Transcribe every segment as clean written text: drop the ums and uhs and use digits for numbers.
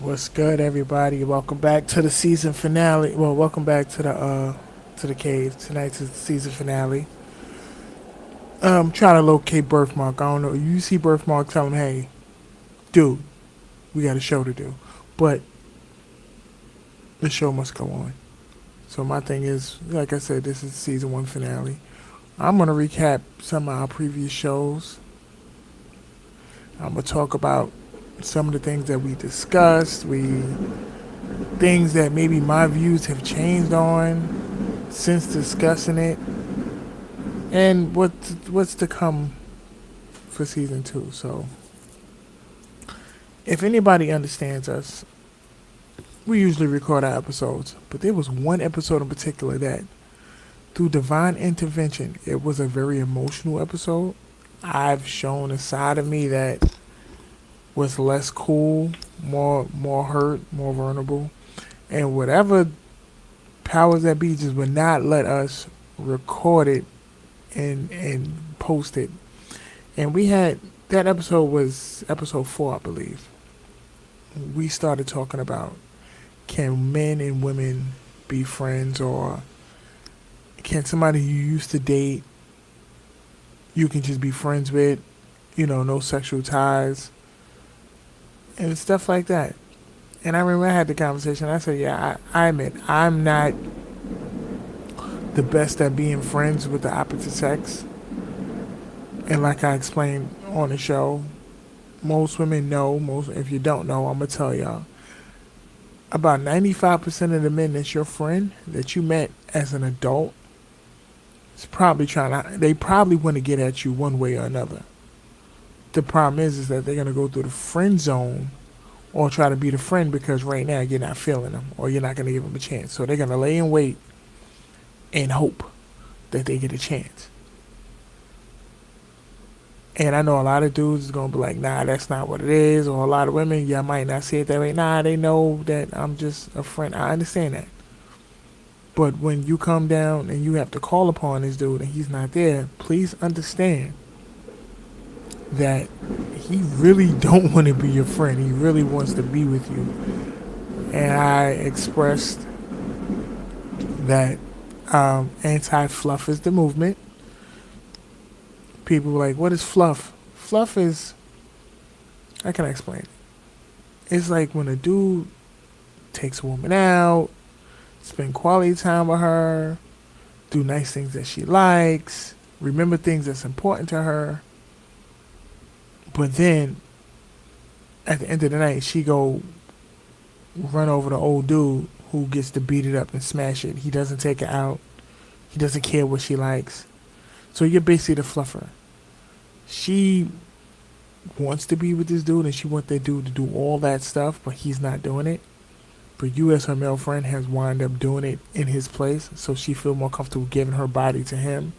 What's good, everybody? Welcome back to the season finale. Well, welcome back to the cave. Tonight's is the season finale. Trying to locate Birfmark. I don't know. You see Birfmark, tell him, hey, dude, we got a show to do. But the show must go on. So my thing is, like I said, this is season one finale. I'm gonna recap some of our previous shows. I'm gonna talk about some of the things that we discussed. Things that maybe my views have changed on since discussing it, and what's to come for season two. So, if anybody understands us, we usually record our episodes, but there was one episode in particular that, through divine intervention, it was a very emotional episode. I've shown a side of me that was less cool, more hurt, more vulnerable, and whatever powers that be just would not let us record it and post it. And we had that episode was episode 4, I believe. We started talking about, can men and women be friends, or can somebody you used to date you can just be friends with, no sexual ties and stuff like that. And I remember I had the conversation. I said, yeah, I admit I'm not the best at being friends with the opposite sex. And like I explained on the show, most women know, most if you don't know, I'm gonna tell y'all. About 95% of the men that's your friend that you met as an adult is probably they probably want to get at you one way or another. The problem is that they're gonna go through the friend zone or try to be the friend because right now you're not feeling them or you're not gonna give them a chance. So they're gonna lay in wait and hope that they get a chance. And I know a lot of dudes is gonna be like, nah, that's not what it is. Or a lot of women, yeah, might not see it that way. Nah, they know that I'm just a friend. I understand that. But when you come down and you have to call upon this dude and he's not there, please understand that he really don't want to be your friend. He really wants to be with you. And I expressed that anti-fluff is the movement. People were like, what is fluff? Fluff is, how can I explain it? It's like when a dude takes a woman out, spend quality time with her, do nice things that she likes, remember things that's important to her. But then, at the end of the night, she go run over the old dude who gets to beat it up and smash it. He doesn't take her out. He doesn't care what she likes. So you're basically the fluffer. She wants to be with this dude and she wants that dude to do all that stuff, but he's not doing it. But you as her male friend has wound up doing it in his place, so she feel more comfortable giving her body to him.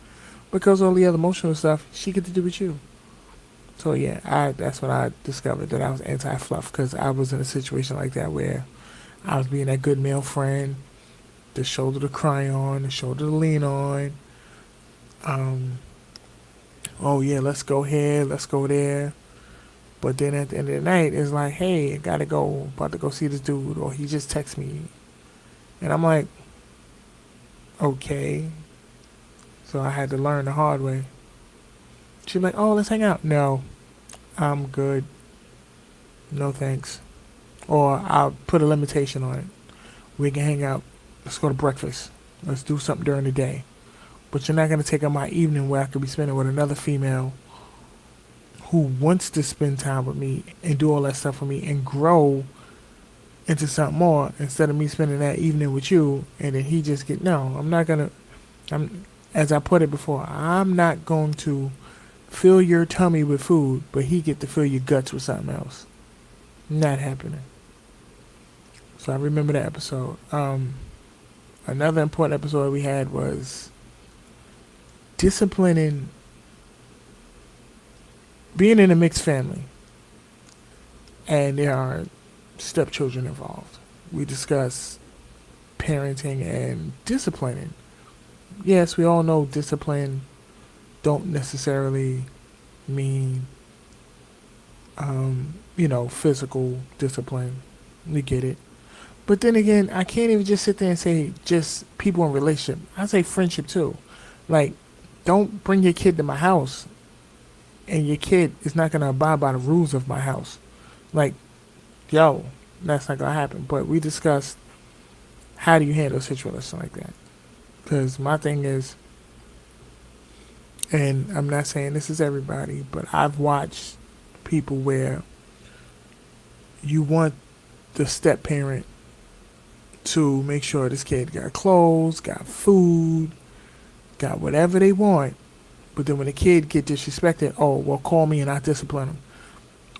Because all the other emotional stuff, she get to do with you. So yeah, that's when I discovered that I was anti-fluff because I was in a situation like that where I was being that good male friend, the shoulder to cry on, the shoulder to lean on. Oh yeah, let's go here, let's go there. But then at the end of the night, it's like, hey, I gotta go, about to go see this dude, or he just texts me, and I'm like, okay. So I had to learn the hard way. She's like, oh, let's hang out. No, I'm good. No thanks. Or I'll put a limitation on it. We can hang out. Let's go to breakfast. Let's do something during the day. But you're not going to take up my evening where I could be spending with another female who wants to spend time with me and do all that stuff with me and grow into something more instead of me spending that evening with you and then he just get, no, I'm not going to, as I put it before, I'm not going to fill your tummy with food, but he get to fill your guts with something else. Not happening. So I remember that episode. Another important episode we had was disciplining, being in a mixed family, and there are stepchildren involved. We discuss parenting and disciplining. Yes, we all know discipline don't necessarily mean, physical discipline. We get it. But then again, I can't even just sit there and say just people in relationship. I say friendship too. Like, don't bring your kid to my house and your kid is not gonna abide by the rules of my house. Like, yo, that's not gonna happen. But we discussed how do you handle a situation like that. Because my thing is, and I'm not saying this is everybody, but I've watched people where you want the step parent to make sure this kid got clothes, got food, got whatever they want. But then when the kid get disrespected, oh well, call me and I discipline them.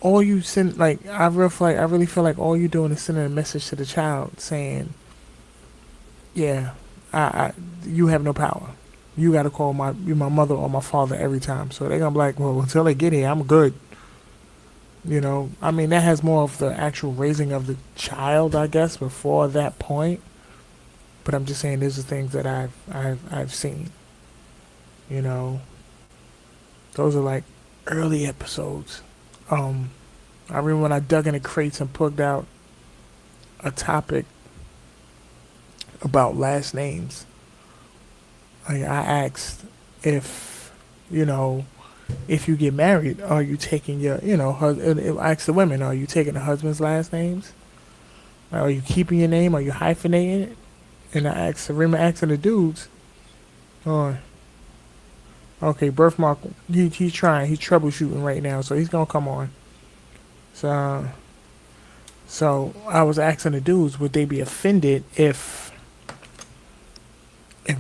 All you send, like I really feel like all you're doing is sending a message to the child saying, yeah, I you have no power. You got to call my mother or my father every time. So they're gonna be like, well, until they get here, I'm good. You know, I mean that has more of the actual raising of the child, I guess, before that point. But I'm just saying, these are things that I've seen. You know, those are like early episodes. Um, I remember when I dug in the crates and plugged out a topic about last names. Like I asked if, you know, if you get married, are you taking your, I asked the women, are you taking the husband's last names? Are you keeping your name? Are you hyphenating it? And I remember asking the dudes, oh, okay, Birfmark, he's trying, he's troubleshooting right now, so he's gonna come on. So, so I was asking the dudes, would they be offended if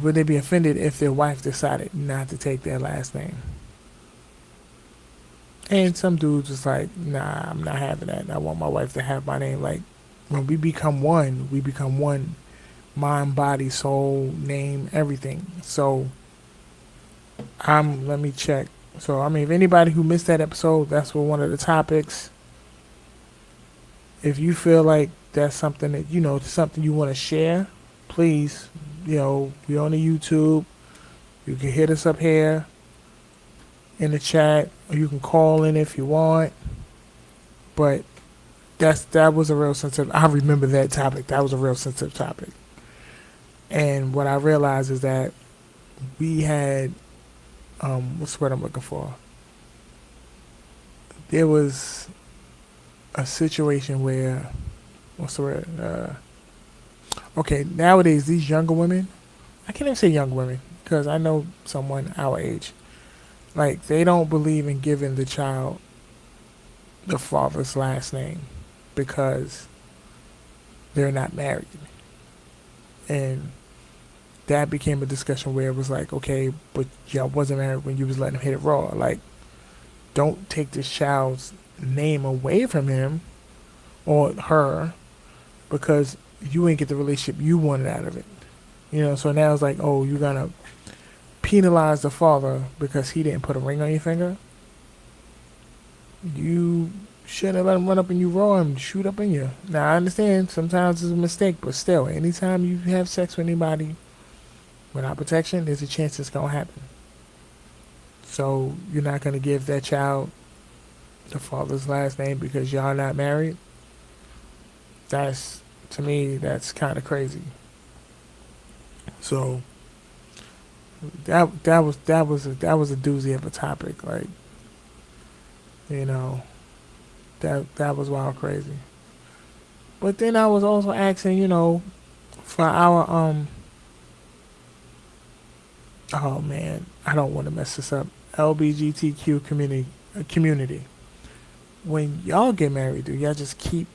would they be offended if their wife decided not to take their last name? And some dudes was like, nah, I'm not having that. I want my wife to have my name. Like, when we become one mind, body, soul, name, everything. So, let me check. So, I mean, if anybody who missed that episode, that's what one of the topics. If you feel like that's something that, something you want to share, please, we on the YouTube. You can hit us up here in the chat, or you can call in if you want. But that was a real sensitive. I remember that topic. That was a real sensitive topic. And what I realized is that we had, what's the word I'm looking for? There was a situation where, what's the word? Okay, nowadays these younger women, I can't even say young women because I know someone our age. Like, they don't believe in giving the child the father's last name because they're not married. And that became a discussion where it was like, okay, but y'all wasn't married when you was letting him hit it raw. Like, don't take this child's name away from him or her because you ain't get the relationship you wanted out of it. So now it's like, oh, you're gonna penalize the father because he didn't put a ring on your finger. You shouldn't have let him run up in you raw and shoot up in you. Now I understand sometimes it's a mistake, but still, anytime you have sex with anybody without protection, there's a chance it's gonna happen. So you're not gonna give that child the father's last name because y'all not married. That's, to me, that's kind of crazy. So that was a doozy of a topic. Like, that was wild crazy. But then I was also asking, for our oh man, I don't want to mess this up. LBGTQ community. When y'all get married, do y'all just keep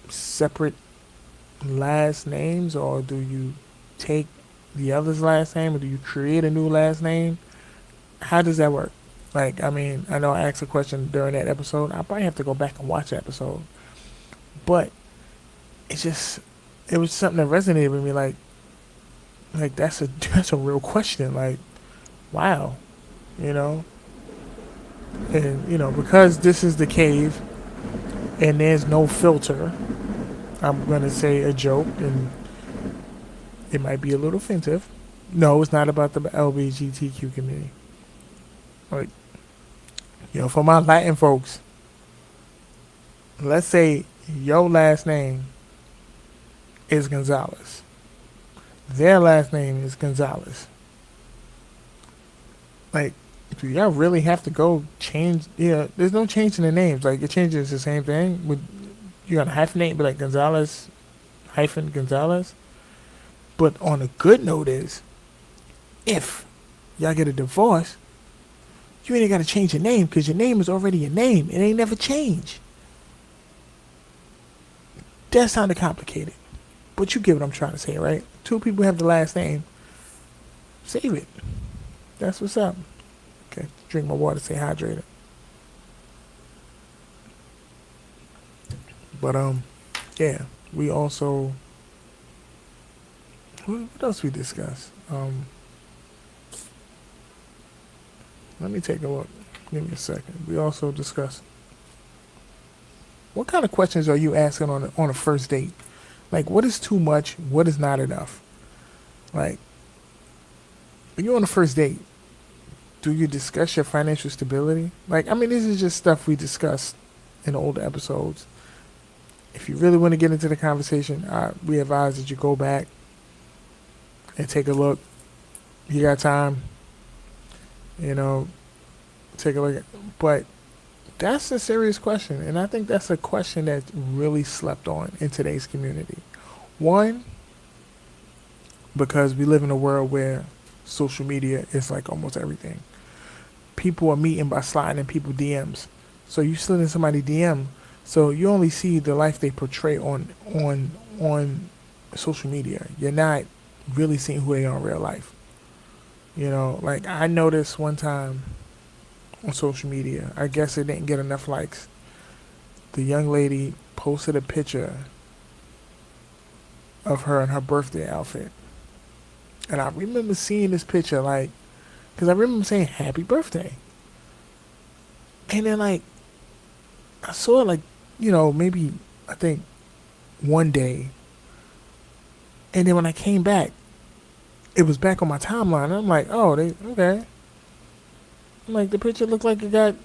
separate last names, or do you take the other's last name, or do you create a new last name? How does that work? Like, I mean, I know I asked a question during that episode. I probably have to go back and watch that episode. But it was something that resonated with me. Like that's a real question. Like, wow, you know. And because this is the cave, and there's no filter, I'm gonna say a joke, and it might be a little offensive. No, it's not about the LGBTQ community. Like, for my Latin folks, let's say your last name is Gonzalez. Their last name is Gonzalez. Like, do y'all really have to go change? Yeah, there's no change in the names. Like, it changes the same thing. With you got a hyphenate, but like Gonzalez hyphen Gonzalez. But on a good note is, if y'all get a divorce, you ain't got to change your name because your name is already your name. It ain't never changed. That sounded complicated, but you get what I'm trying to say, right? Two people have the last name. Save it. That's what's up. Okay, drink my water, stay hydrated. But yeah, we also what else we discussed? Let me take a look. Give me a second. We also discussed what kind of questions are you asking on a first date? Like, what is too much? What is not enough? Like, when you're on a first date, do you discuss your financial stability? Like, I mean, this is just stuff we discussed in older episodes. If you really want to get into the conversation, we advise that you go back and take a look. You got time, you know, take a look at. But that's a serious question, and I think that's a question that's really slept on in today's community. One, because we live in a world where social media is like almost everything. People are meeting by sliding in people DMs. So you slid in somebody DM, so you only see the life they portray on social media. You're not really seeing who they are in real life. You know, like I noticed one time on social media, I guess it didn't get enough likes. The young lady posted a picture of her in her birthday outfit. And I remember seeing this picture, like, because I remember saying happy birthday. And then, like, I saw it, like, maybe, I think, one day. And then when I came back, it was back on my timeline. And I'm like, oh, okay. I'm like, the picture looked like it got,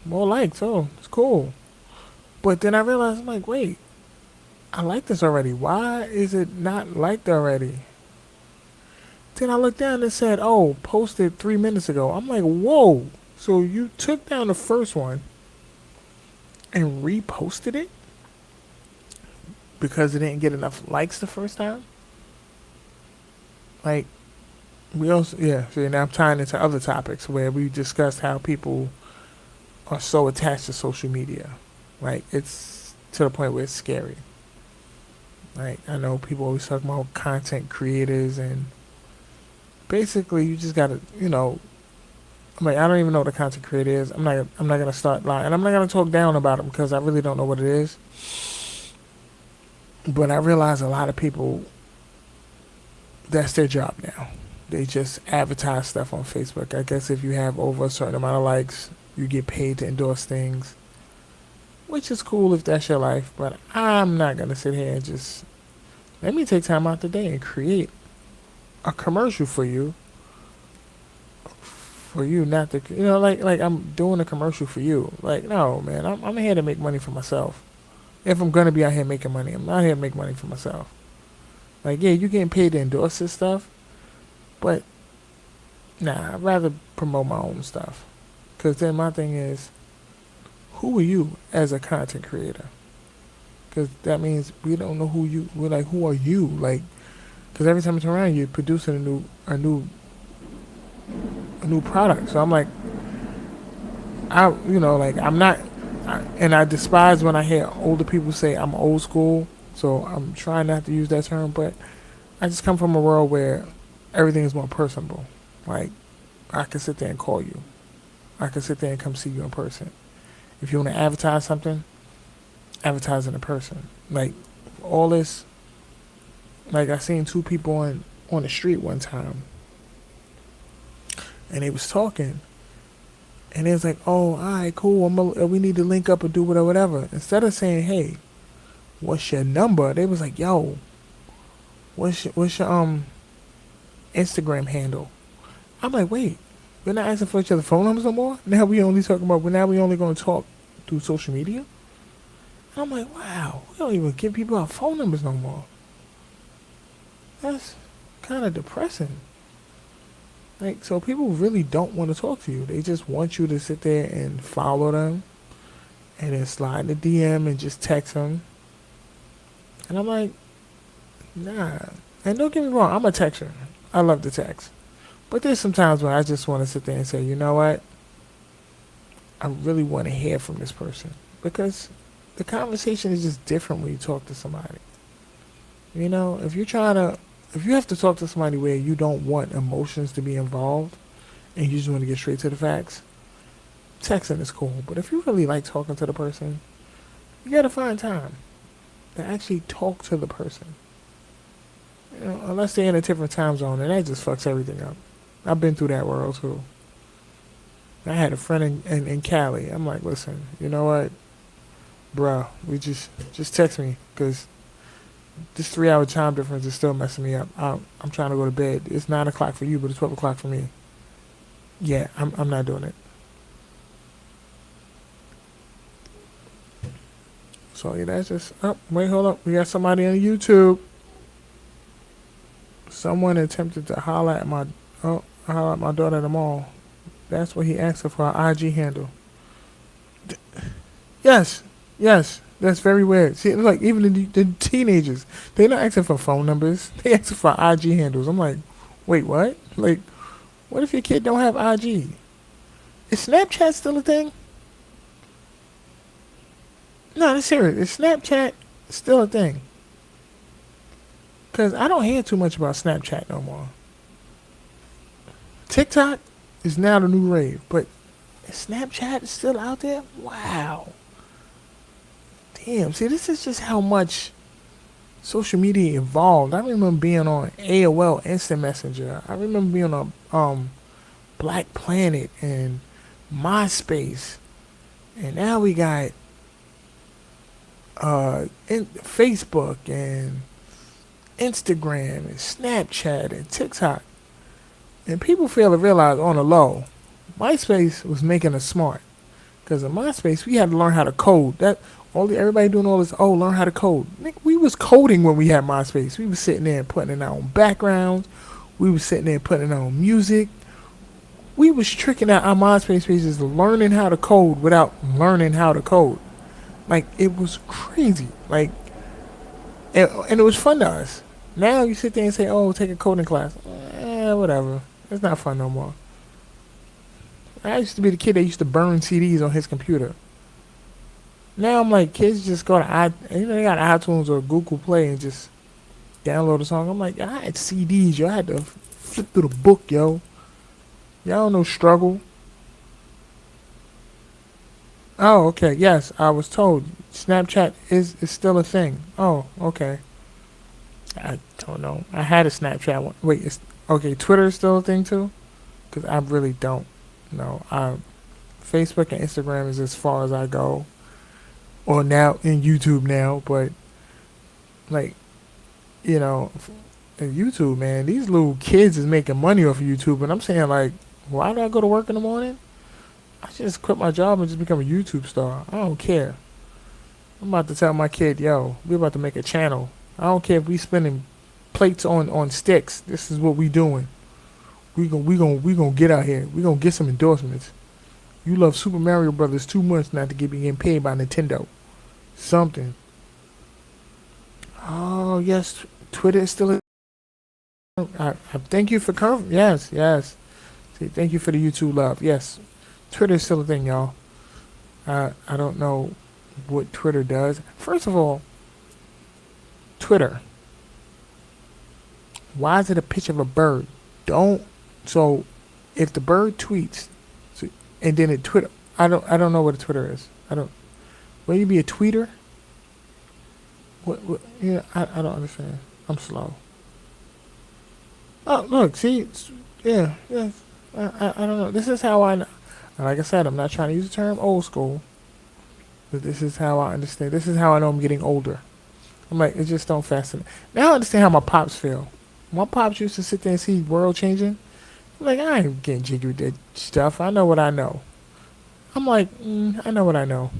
more likes. Oh, it's cool. But then I realized, I'm like, wait, I like this already. Why is it not liked already? Then I looked down and said, oh, posted 3 minutes ago. I'm like, whoa. So you took down the first one and reposted it because it didn't get enough likes the first time? Like, we also, yeah, so now I'm tying into other topics where we discussed how people are so attached to social media. Like, it's to the point where it's scary. Like, I know people always talk about content creators, and basically you just gotta, I'm like, I don't even know what a content creator is. I'm not gonna start lying, and I'm not gonna talk down about them because I really don't know what it is. But I realize a lot of people, that's their job now. They just advertise stuff on Facebook. I guess if you have over a certain amount of likes, you get paid to endorse things, which is cool if that's your life. But I'm not gonna sit here and just let me take time out the day and create a commercial for you. For you, not to, like I'm doing a commercial for you. Like, no, man, I'm here to make money for myself. If I'm gonna be out here making money, I'm not here to make money for myself. Like, yeah, you getting paid to endorse this stuff, but nah, I'd rather promote my own stuff. Cause then my thing is, who are you as a content creator? Cause that means we don't know who you. We're like, who are you? Like, cause every time I turn around, you're producing a new product. So I'm like, I'm not, and I despise when I hear older people say I'm old school. So I'm trying not to use that term, but I just come from a world where everything is more personable. Like, I can sit there and call you. I can sit there and come see you in person. If you want to advertise something, advertise in person. Like, all this, like I seen two people on the street one time, and they was talking, and they was like, oh, all right, cool, we need to link up or do whatever. Instead of saying, hey, what's your number? They was like, yo, what's your Instagram handle? I'm like, wait, we're not asking for each other's phone numbers no more? Now we only going to talk through social media? I'm like, wow, we don't even give people our phone numbers no more. That's kind of depressing. Like, so people really don't want to talk to you. They just want you to sit there and follow them and then slide in the DM and just text them. And I'm like, nah. And don't get me wrong, I'm a texter. I love to text. But there's some times when I just want to sit there and say, you know what? I really want to hear from this person. Because the conversation is just different when you talk to somebody. You know, if you have to talk to somebody where you don't want emotions to be involved and you just want to get straight to the facts, texting is cool. But if you really like talking to the person, you gotta find time to actually talk to the person. You know, unless they're in a different time zone, and that just fucks everything up. I've been through that world too. I had a friend in Cali. I'm like, listen, you know what, bruh, we just text me because this 3 hour time difference is still messing me up. I'm trying to go to bed. It's 9 o'clock for you, but it's 12 o'clock for me. Yeah, I'm not doing it. So yeah, that's just. Oh, wait, hold up. We got somebody on YouTube. Someone attempted to holler at my daughter at the mall. That's what he asked her for her IG handle. Yes, yes, that's very weird. See, like even the teenagers, they're not asking for phone numbers. They asking for IG handles. I'm like, wait, what? Like, what if your kid don't have IG? Is Snapchat still a thing? No, that's serious. Is Snapchat still a thing? Cause I don't hear too much about Snapchat no more. TikTok is now the new rave, but is Snapchat still out there? Wow. Damn. See, this is just how much social media evolved. I remember being on AOL Instant Messenger. I remember being on Black Planet and MySpace, and now we got Facebook and Instagram and Snapchat and TikTok. And people fail to realize on the low, MySpace was making us smart. Because in MySpace, we had to learn how to code. Everybody doing all this. Oh, learn how to code. We was coding when we had MySpace. We was sitting there and putting in our own backgrounds. We was sitting there putting in our own music. We was tricking out our MySpace pages, learning how to code without learning how to code. Like it was crazy. Like, and it was fun to us. Now you sit there and say, "Oh, take a coding class." Whatever. It's not fun no more. I used to be the kid that used to burn CDs on his computer. Now I'm like, kids just go to they got iTunes or Google Play and just download a song. I'm like, I had CDs, yo. I had to flip through the book, yo. Y'all don't know struggle. Oh, okay. Yes, I was told Snapchat is still a thing. Oh, okay. I don't know. I had a Snapchat one. Wait, okay. Twitter is still a thing too, because I really don't know. Facebook and Instagram is as far as I go, or now in YouTube now. But like, you know, in YouTube, man, these little kids is making money off of YouTube, and I'm saying like, why do I go to work in the morning? I should just quit my job and just become a YouTube star. I don't care. I'm about to tell my kid, yo, we're about to make a channel. I don't care if we spinning plates on sticks. This is what we doing. We gonna get out here. We gonna get some endorsements. You love Super Mario Brothers too much not to get getting paid by Nintendo. Something. Oh yes, Twitter is still. I thank you for Yes, yes. See, thank you for the YouTube love. Yes, Twitter is still a thing, y'all. I don't know what Twitter does. First of all, Twitter. Why is it a picture of a bird? Don't. So, if the bird tweets, and then it Twitter, I don't know what a Twitter is. I don't. Will you be a tweeter? What? Yeah, I don't understand. I'm slow. Oh, look, see, yeah, yeah. I don't know. This is how I. Like I said, I'm not trying to use the term old school, but this is how I understand. This is how I know I'm getting older. I'm like, it just don't fascinate. Now I understand how my pops feel. My pops used to sit there and see world changing. I'm like, I ain't getting jiggy with that stuff. I know what I know. I'm like, I know what I know.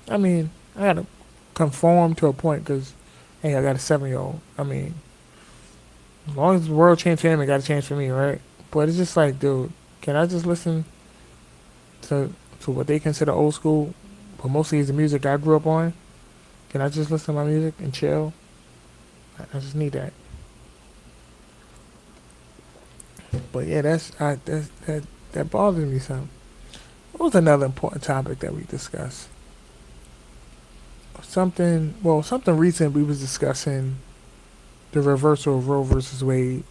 I mean, I gotta conform to a point because, hey, I got a 7-year-old. I mean, As long as the world changed for him, it got to change for me, right? But it's just like, dude, can I just listen to to what they consider old school, but mostly is the music I grew up on? Can I just listen to my music and chill? I just need that. But yeah, that bothers me some. What was another important topic that we discussed? Something recent we was discussing the reversal of Roe versus Wade.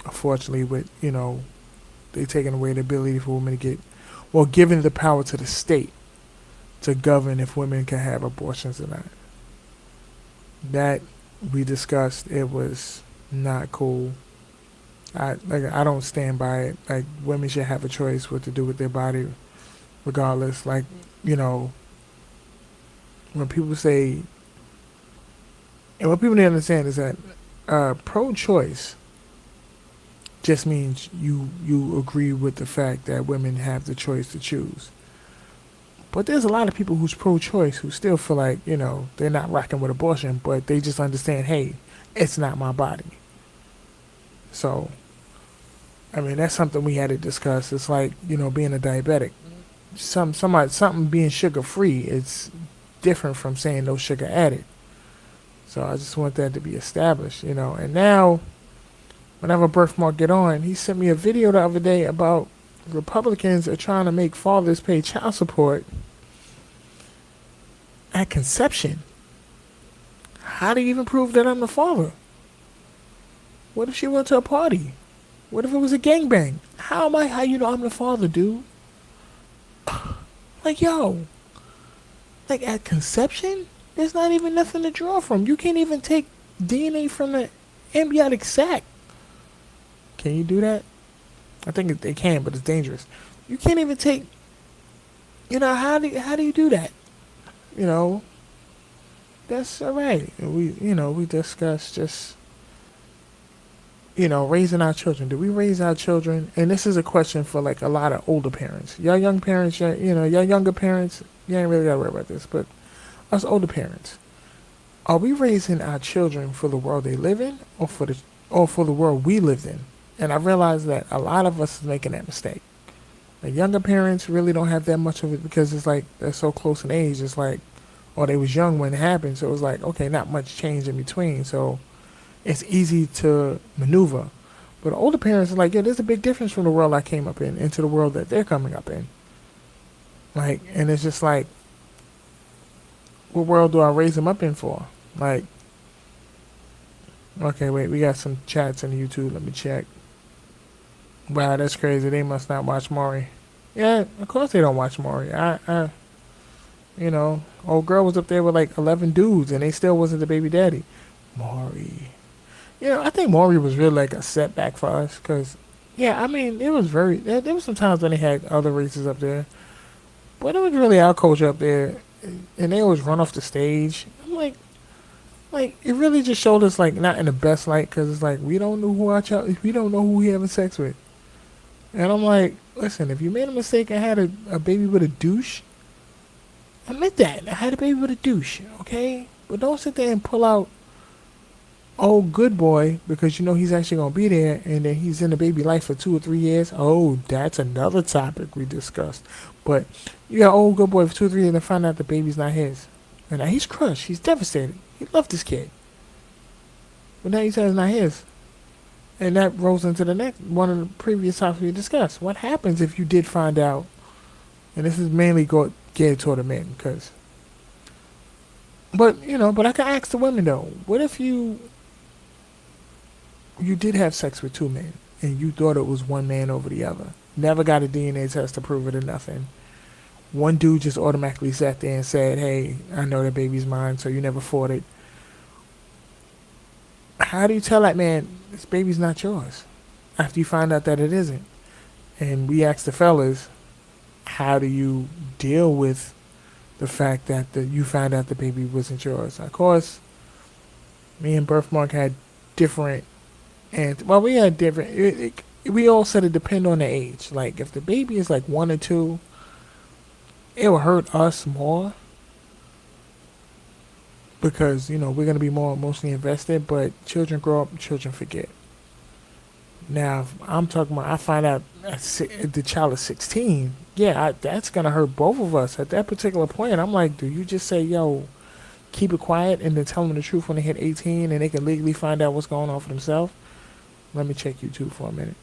Unfortunately, with they taking away the ability for women to giving the power to the state to govern if women can have abortions or not. That we discussed. It was not cool. I don't stand by it. Like, women should have a choice what to do with their body, regardless. Like, you know, when people say, and what people need to understand is that pro-choice just means you agree with the fact that women have the choice to choose. But there's a lot of people who's pro-choice who still feel like they're not rocking with abortion, but they just understand, hey, it's not my body. So, I mean, that's something we had to discuss. It's like being a diabetic. Something being sugar free. It's different from saying no sugar added. So I just want that to be established. And now, whenever Birfmark get on, he sent me a video the other day about Republicans are trying to make fathers pay child support at conception. How do you even prove that I'm the father? What if she went to a party? What if it was a gangbang? How you know I'm the father, dude? Like, yo. Like, at conception? There's not even nothing to draw from. You can't even take DNA from the embryonic sac. Can you do that? I think they can, but it's dangerous. You can't even take. How do you do that? That's all right. We discussed just raising our children. Do we raise our children? And this is a question for like a lot of older parents. Y'all young parents, y'all younger parents, you ain't really gotta worry about this. But us older parents, are we raising our children for the world they live in, or for the world we lived in? And I realize that a lot of us is making that mistake. The younger parents really don't have that much of it because it's like they're so close in age. It's like, or they was young when it happened, so it was like, okay, not much change in between. So it's easy to maneuver. But older parents are like, yeah, there's a big difference from the world I came up in into the world that they're coming up in. Like, and it's just like, what world do I raise them up in for? Like, okay, wait, we got some chats on YouTube. Let me check. Wow, that's crazy. They must not watch Maury. Yeah, of course they don't watch Maury. Old girl was up there with like 11 dudes, and they still wasn't the baby daddy. Maury. I think Maury was really like a setback for us, cause, yeah, I mean, it was there was some times when they had other races up there, but it was really our culture up there, and they always run off the stage. I'm like it really just showed us like not in the best light, cause it's like we don't know who our child, we don't know who we having sex with. And I'm like, listen, if you made a mistake and had a baby with a douche, admit that. I had a baby with a douche, okay? But don't sit there and pull out, oh, good boy, because he's actually going to be there, and then he's in the baby life for 2 or 3 years. Oh, that's another topic we discussed. But you got old good boy for 2 or 3 years and find out the baby's not his. And now he's crushed. He's devastated. He loved this kid. But now he says it's not his. And that rolls into the next one of the previous topics we discussed. What happens if you did find out? And this is mainly geared toward the men, but I can ask the women though. What if you did have sex with 2 men and you thought it was one man over the other? Never got a DNA test to prove it or nothing. One dude just automatically sat there and said, "Hey, I know that baby's mine," so you never fought it. How do you tell that man this baby's not yours after you find out that it isn't? And we asked the fellas, how do you deal with the fact that you found out the baby wasn't yours? Of course, me and Birfmark had different, we had different. We all said it depend on the age. Like, if the baby is like 1 or 2, it will hurt us more. because we're going to be more emotionally invested. But children grow up, children forget. Now, if I'm talking about, I find out the child is 16. Yeah, that's gonna hurt both of us at that particular point. I'm like, do you just say, "Yo, keep it quiet," and then tell them the truth when they hit 18 and they can legally find out what's going on for themselves? Let me check YouTube for a minute.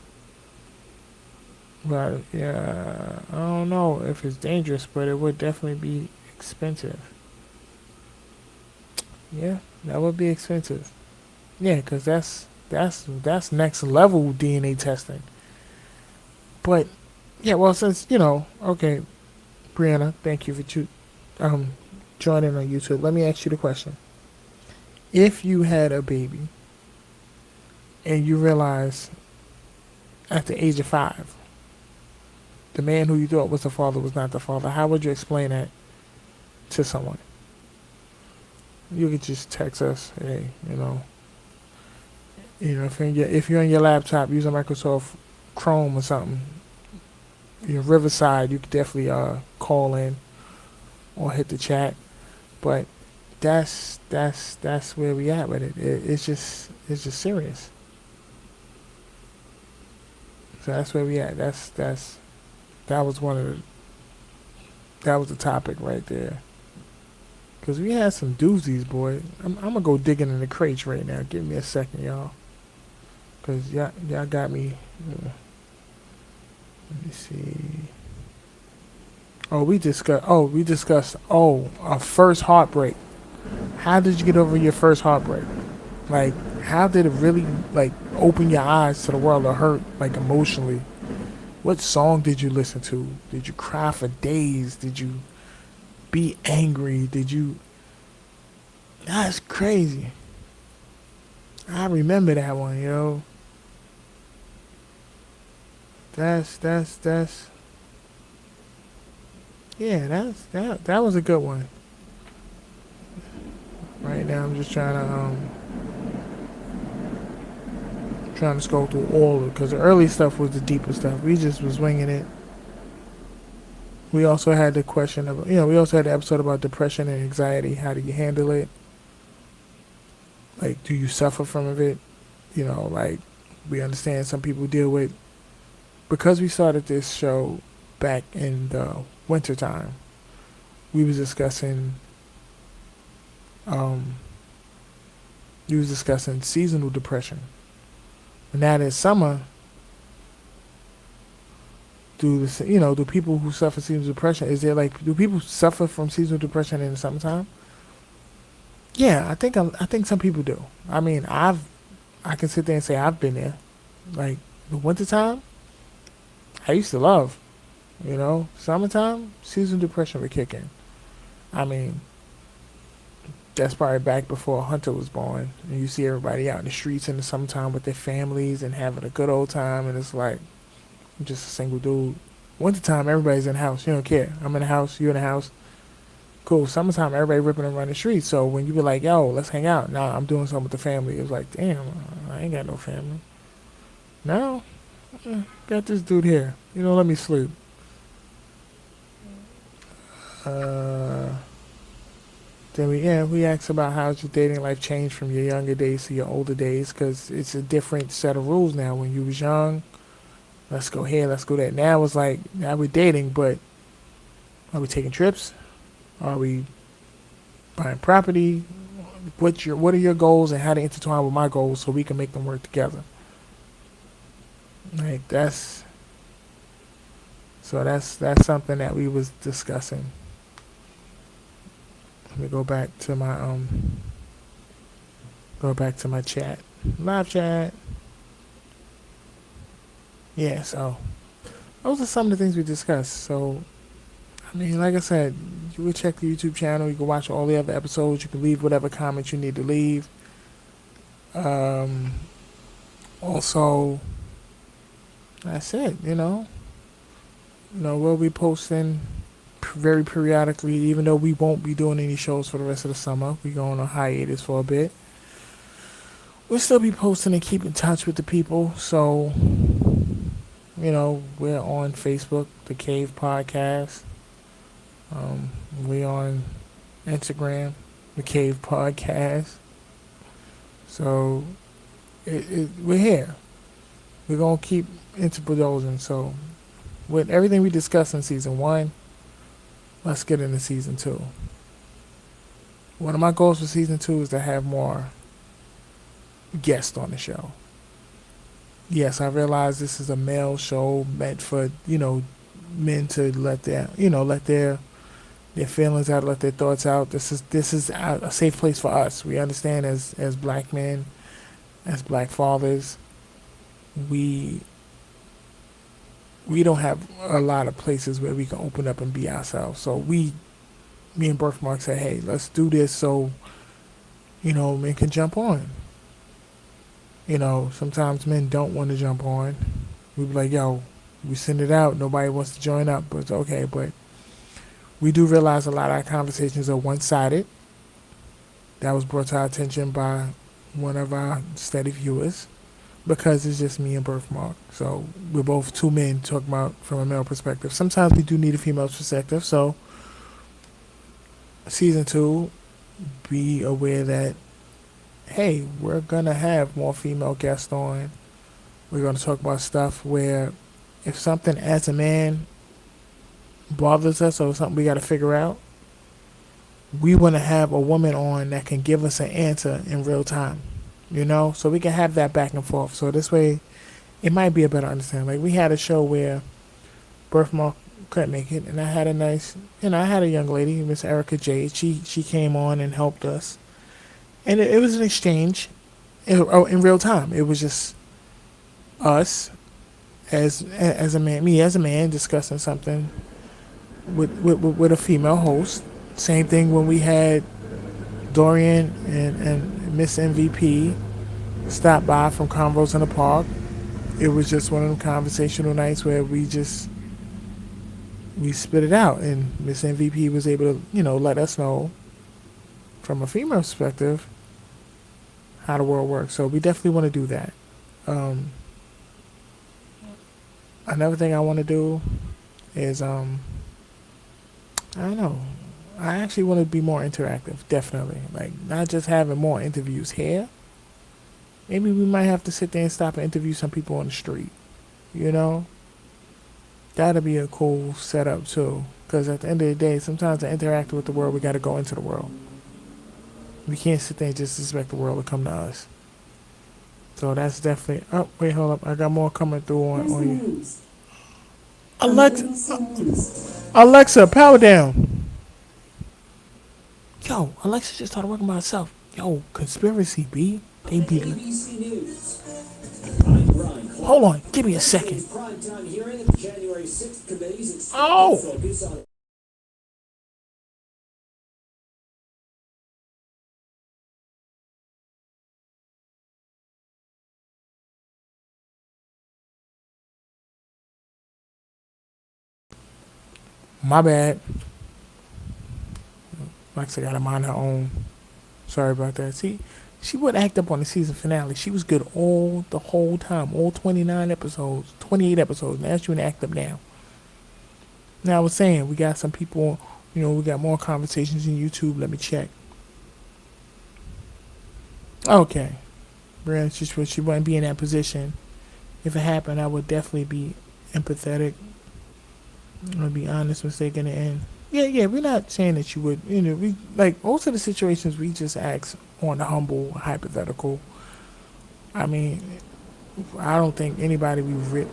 But yeah, I don't know if it's dangerous, but it would definitely be expensive. Yeah, that would be expensive. Yeah, because that's next level DNA testing. But yeah, well, since okay, Brianna, thank you for um joining on YouTube. Let me ask you the question: if you had a baby and you realize at the age of 5, the man who you thought was the father was not the father, how would you explain that to someone? You could just text us, hey, if you're on your laptop using Microsoft Chrome or something, your Riverside, you could definitely call in or hit the chat. But that's where we at with it. It's just serious. So that's where we at. That was one of the that was the topic right there. Cause we had some doozies, boy. I'm gonna go digging in the crates right now. Give me a second, y'all. Cause y'all got me. Let me see. We discussed. Oh, a first heartbreak. How did you get over your first heartbreak? Like, how did it really like open your eyes to the world of hurt, like emotionally? What song did you listen to? Did you cry for days? Did you be angry? Did you? That's crazy. I remember that one, yo. That's. Yeah, that was a good one. Right now, I'm just trying to scroll through all of it because the early stuff was the deeper stuff. We just was winging it. We also had the question of we also had the episode about depression and anxiety. How do you handle it? Like, do you suffer from it? Like, we understand some people deal with, because we started this show back in the wintertime. We was discussing um seasonal depression. And now that it's summer, do people who suffer seasonal depression, do people suffer from seasonal depression in the summertime? Yeah, I think some people do. I mean, I can sit there and say I've been there. Like, the wintertime, I used to love. Summertime, seasonal depression would kick in. I mean, that's probably back before Hunter was born. And you see everybody out in the streets in the summertime with their families and having a good old time, and it's like, I'm just a single dude. Wintertime, everybody's in the house. You don't care. I'm in the house. You in the house. Cool. Summertime, everybody ripping around the streets. So when you be like, yo, let's hang out. Now I'm doing something with the family. It was like, damn, I ain't got no family. Now, got this dude here. Let me sleep. Uh, then we asked about how's your dating life changed from your younger days to your older days, because it's a different set of rules now. When you was young, let's go here, let's go there. Now it's like, now we're dating, but are we taking trips? Are we buying property? What are your goals and how to intertwine with my goals so we can make them work together? Like, that's something that we was discussing. Let me go back to my chat. Live chat. Yeah, so those are some of the things we discussed. So, I mean, like I said, you can check the YouTube channel. You can watch all the other episodes. You can leave whatever comments you need to leave. Also, that's it. We'll be posting very periodically, even though we won't be doing any shows for the rest of the summer. We go on a hiatus for a bit. We'll still be posting and keep in touch with the people. So, we're on Facebook, The Cave Podcast. We're on Instagram, the Cave Podcast. So we're here. We're gonna keep interposing. So with everything we discussed in season one, let's get into season two. One of my goals for season two is to have more guests on the show. Yes, I realize this is a male show meant for men to let their feelings out, let their thoughts out. This is a safe place for us. We understand as black men, as black fathers, we we don't have a lot of places where we can open up and be ourselves. So me and Birfmark said, hey, let's do this so men can jump on. Sometimes men don't want to jump on. We be like, yo, we send it out. Nobody wants to join up, but it's okay. But we do realize a lot of our conversations are one-sided. That was brought to our attention by one of our steady viewers because it's just me and Birfmark. So we're both two men talking about from a male perspective. Sometimes we do need a female perspective. So season two, be aware that, hey, we're going to have more female guests on. We're going to talk about stuff where if something as a man bothers us or something we got to figure out, we want to have a woman on that can give us an answer in real time, so we can have that back and forth. So this way, it might be a better understanding. Like we had a show where Birfmark couldn't make it, and I had I had a young lady, Miss Erica Jade. She came on and helped us, and it was an exchange in real time. It was just us as a man, me as a man discussing something with a female host. Same thing when we had Dorian and Miss MVP stop by from Convos in the Park. It was just one of them conversational nights where we spit it out, and Miss MVP was able to let us know from a female perspective how the world works. So we definitely want to do that. Another thing I want to do is I don't know. I actually want to be more interactive, definitely. Like, not just having more interviews here. Maybe we might have to sit there and stop and interview some people on the street. That'd be a cool setup, too. Because at the end of the day, sometimes to interact with the world, we got to go into the world. We can't sit there and just expect the world to come to us. So that's definitely... Oh, wait, hold up. I got more coming through on you. Alexa, power down. Yo, Alexa just started working by herself. Yo, conspiracy, B. They be. Hold on, give me a second. Oh! My bad. Alexa got to mind her own. Sorry about that. See, she would act up on the season finale. She was good the whole time, all 29 episodes, 28 episodes. Now she would act up now. Now I was saying we got some people. We got more conversations in YouTube. Let me check. Okay, Brian, she wouldn't be in that position. If it happened, I would definitely be empathetic. I'll be honest, mistake in the end. Yeah, we're not saying that you would, we, like, most of the situations we just ask on the humble, hypothetical. I mean, I don't think anybody we've written,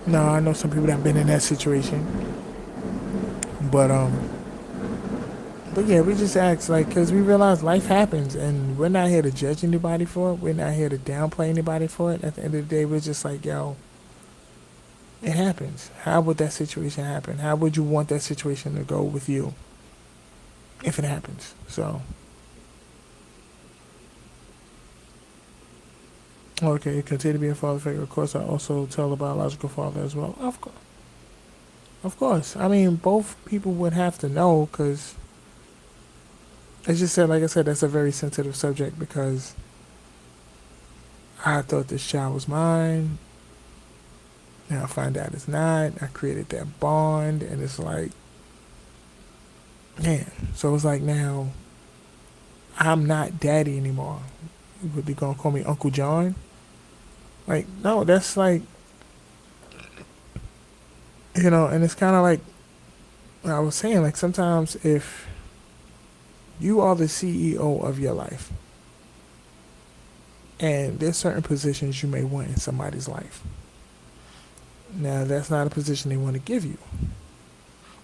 no, I know some people that have been in that situation, but yeah, we just ask, like, because we realize life happens, and we're not here to judge anybody for it, we're not here to downplay anybody for it. At the end of the day, we're just like, yo, it happens. How would that situation happen? How would you want that situation to go with you if it happens? So, okay, continue to be a father figure. Of course, I also tell a biological father as well. Of course. I mean, both people would have to know because, as you said, like I said, that's a very sensitive subject because I thought this child was mine. Now I find out it's not. I created that bond, and it's like, man. So it's like now I'm not daddy anymore. What, they gonna call me Uncle John? Like, no, that's like, and it's kind of like I was saying, like sometimes if you are the CEO of your life, and there's certain positions you may want in somebody's life. Now, that's not a position they want to give you.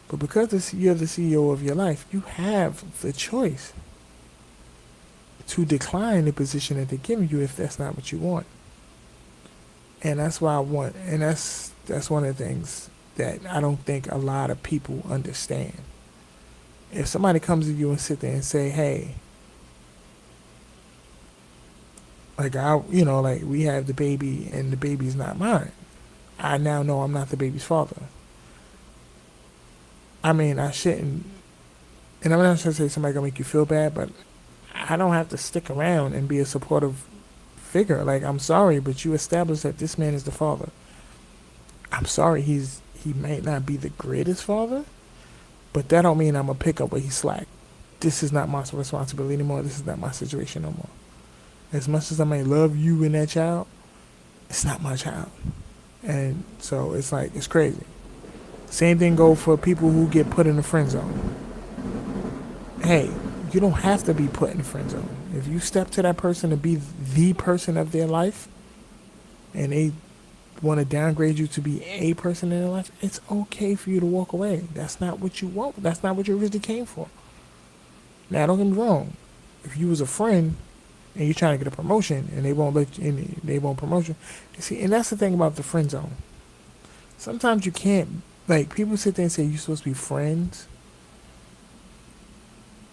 But because you're the CEO of your life, you have the choice to decline the position that they're giving you if that's not what you want. And that's why I want, and that's one of the things that I don't think a lot of people understand. If somebody comes to you and sit there and say, "Hey, like we have the baby and the baby's not mine," I now know I'm not the baby's father. I mean, I shouldn't, and I'm not trying to say somebody gonna make you feel bad, but I don't have to stick around and be a supportive figure. Like, I'm sorry, but you established that this man is the father. I'm sorry, he might not be the greatest father, but that don't mean I'm gonna pick up where he slack. This is not my responsibility anymore. This is not my situation no more. As much as I may love you and that child, it's not my child. And so it's like, it's crazy. Same thing go for people who get put in the friend zone. Hey, you don't have to be put in the friend zone. If you step to that person to be the person of their life, and they want to downgrade you to be a person in their life, it's okay for you to walk away. That's not what you want. That's not what you originally came for. Now, don't get me wrong. If you was a friend and you're trying to get a promotion and they won't let you, and they won't promote you, see, and that's the thing about the friend zone. Sometimes you can't, like, people sit there and say you're supposed to be friends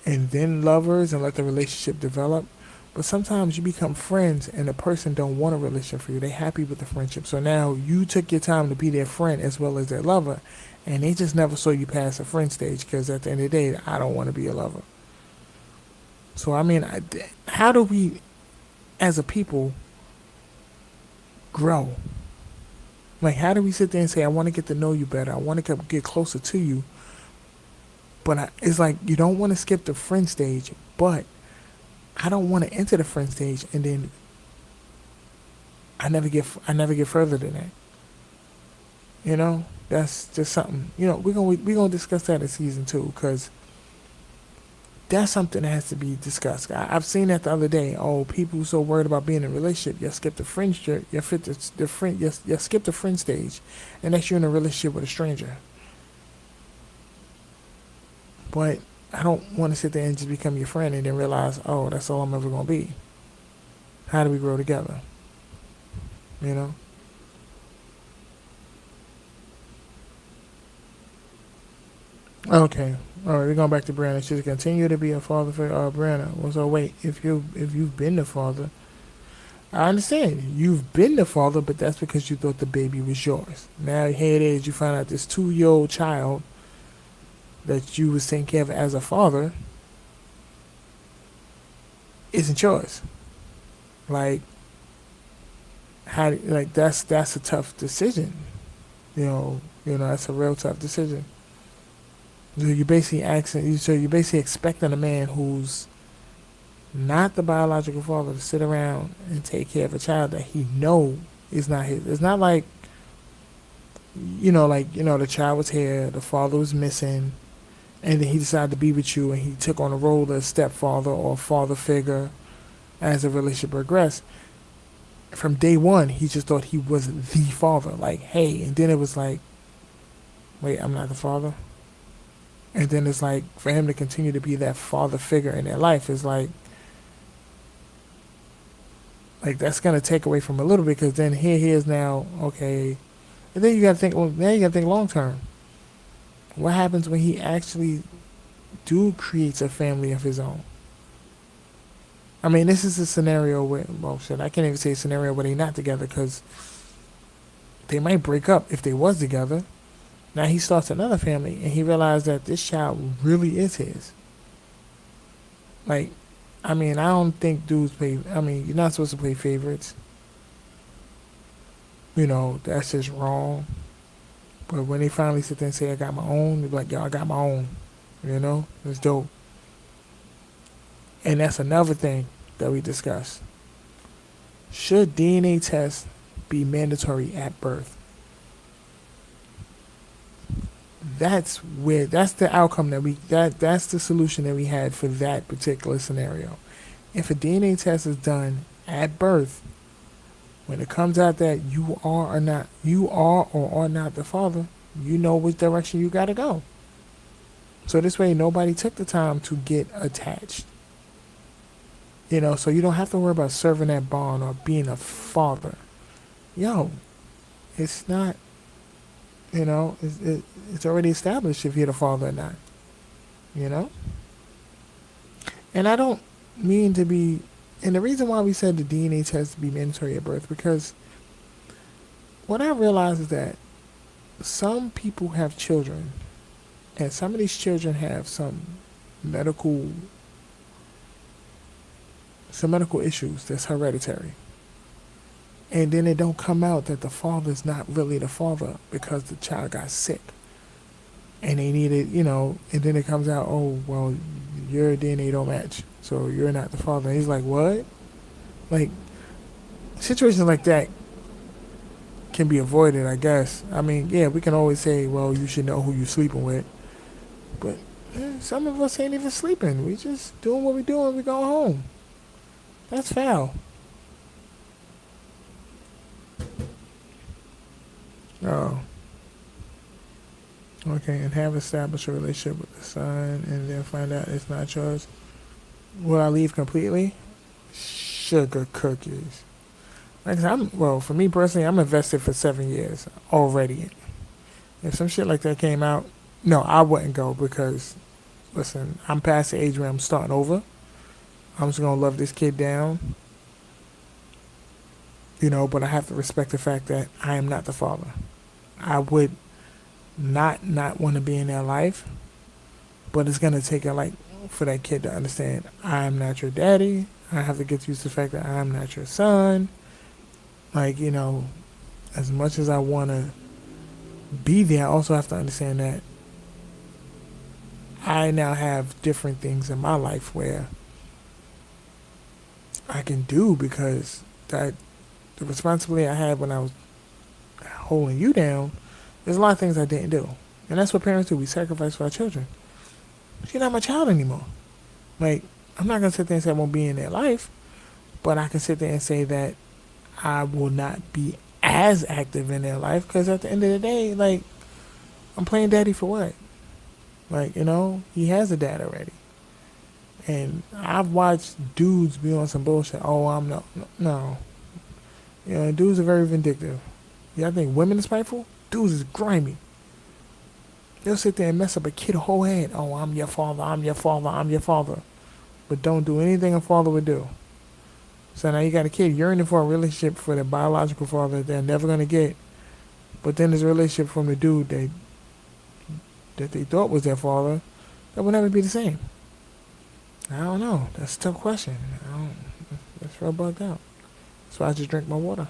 and then lovers and let the relationship develop. But sometimes you become friends and the person don't want a relationship for you. They happy with the friendship. So now you took your time to be their friend as well as their lover, and they just never saw you pass the friend stage because at the end of the day, I don't want to be a lover. So I mean, how do we, as a people, grow? Like, how do we sit there and say, I want to get to know you better. I want to get closer to you. But it's like you don't want to skip the friend stage, but I don't want to enter the friend stage and then I never get further than that. That's just something. We're gonna discuss that in season 2 because that's something that has to be discussed. I've seen that the other day. Oh, people so worried about being in a relationship, you skip the friend, you fit the friend, you skip the friend stage, and that's you're in a relationship with a stranger. But I don't want to sit there and just become your friend and then realize, oh, that's all I'm ever gonna be. How do we grow together? You know. Okay. All right. We're going back to Brandon. Should continue to be a father for Brandon. Well, so wait, if you've been the father, I understand you've been the father, but that's because you thought the baby was yours. Now here it is. You find out this 2-year old child that you was taking care of as a father isn't yours. Like, how? Like, that's a tough decision. That's a real tough decision. So you're basically asking. So you're basically expecting a man who's not the biological father to sit around and take care of a child that he know is not his. It's not like the child was here, the father was missing, and then he decided to be with you, and he took on a role as stepfather or father figure as the relationship progressed. From day one, he just thought he was the father. Like, hey, and then it was like, wait, I'm not the father. And then it's like for him to continue to be that father figure in their life is like that's gonna take away from a little bit because then here he is now, okay. And then you gotta think. Well, now you gotta think long term. What happens when he actually creates a family of his own? I mean, this is a scenario where, well, shit, I can't even say a scenario where they're not together because they might break up if they was together. Now he starts another family and he realized that this child really is his. Like, I mean, I don't think dudes play. I mean, you're not supposed to play favorites. That's just wrong. But when they finally sit there and say, I got my own, they're like, yo, I got my own. It's dope. And that's another thing that we discussed. Should DNA tests be mandatory at birth? That's the outcome that's the solution that we had for that particular scenario. If a DNA test is done at birth, when it comes out that you are or are not the father, you know which direction you got to go. So this way, nobody took the time to get attached. So you don't have to worry about serving that bond or being a father. Yo, it's not. It's already established if you're the father or not. You know, and I don't mean to be. And the reason why we said the DNA test to be mandatory at birth, because what I realize is that some people have children, and some of these children have medical some medical issues that's hereditary. And then it don't come out that the father's not really the father because the child got sick. And they needed, and then it comes out, oh, well, your DNA don't match, so you're not the father. And he's like, what? Like, situations like that can be avoided, I guess. I mean, yeah, we can always say, well, you should know who you're sleeping with. But some of us ain't even sleeping. We just doing what we do and we go home. That's foul. Oh. Okay, and have established a relationship with the son and then find out it's not yours. Will I leave completely? Sugar cookies. Like I said, for me personally, I'm invested for 7 years already. If some shit like that came out, no, I wouldn't go because, listen, I'm past the age where I'm starting over. I'm just going to love this kid down. But I have to respect the fact that I am not the father. I would not want to be in their life, but it's going to take for that kid to understand I'm not your daddy. I have to get used to the fact that I'm not your son. As much as I want to be there, I also have to understand that I now have different things in my life where I can do because the responsibility I had when I was holding you down, there's a lot of things I didn't do. And that's what parents do. We sacrifice for our children. You're not my child anymore. I'm not going to sit there and say I won't be in their life, but I can sit there and say that I will not be as active in their life because at the end of the day, I'm playing daddy for what? He has a dad already. And I've watched dudes be on some bullshit. Oh, I'm no. Dudes are very vindictive. Yeah, I think women are spiteful. Dudes is grimy. They'll sit there and mess up a kid's whole head. Oh, I'm your father, I'm your father, I'm your father. But don't do anything a father would do. So now you got a kid yearning for a relationship for their biological father that they're never going to get. But then there's a relationship from the dude that they thought was their father that will never be the same. I don't know. That's a tough question. That's real bugged out. So I just drink my water.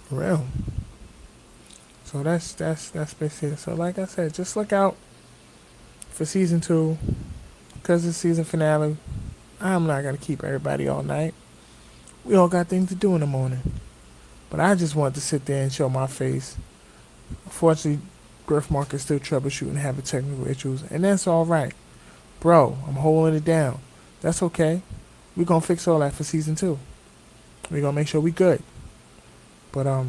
For real. So that's basically it. So like I said, just look out for season 2 because it's season finale. I'm not gonna keep everybody all night. We all got things to do in the morning. But I just want to sit there and show my face. Unfortunately, Birfmark is still troubleshooting and having technical issues, and that's all right. Bro, I'm holding it down. That's okay. We're gonna fix all that for season 2. We're gonna make sure we good. But I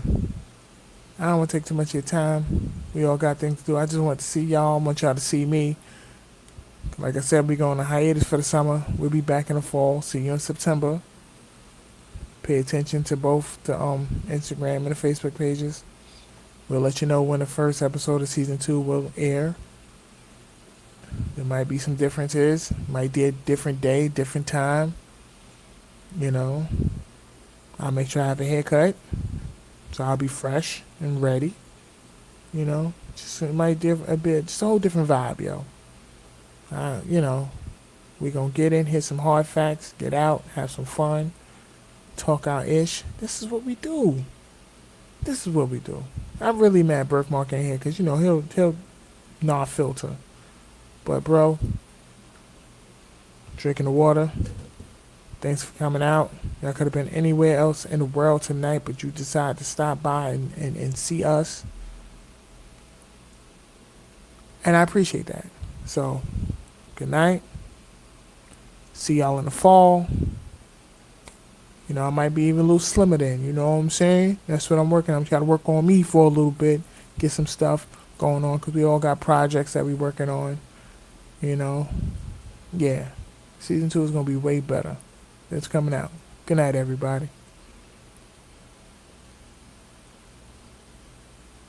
don't want to take too much of your time. We all got things to do. I just want to see y'all. I want y'all to see me. Like I said, we going on a hiatus for the summer. We'll be back in the fall. See you in September. Pay attention to both the Instagram and the Facebook pages. We'll let you know when the first episode of season 2 will air. There might be some differences. Might be a different day, different time. I'll make sure I have a haircut. So I'll be fresh and ready. Just it might be a bit, just a whole different vibe, yo. We gonna get in, hit some hard facts, get out, have some fun, talk our ish. This is what we do. I'm really mad Birfmark ain't here because he'll not filter. But bro, drinking the water. Thanks for coming out. Y'all could have been anywhere else in the world tonight, but you decided to stop by and see us. And I appreciate that. So, good night. See y'all in the fall. You know, I might be even a little slimmer then. You know what I'm saying? That's what I'm working on. I'm trying to work on me for a little bit. Get some stuff going on because we all got projects that we working on. You know? Yeah. Season 2 is going to be way better. It's coming out. Good night, everybody.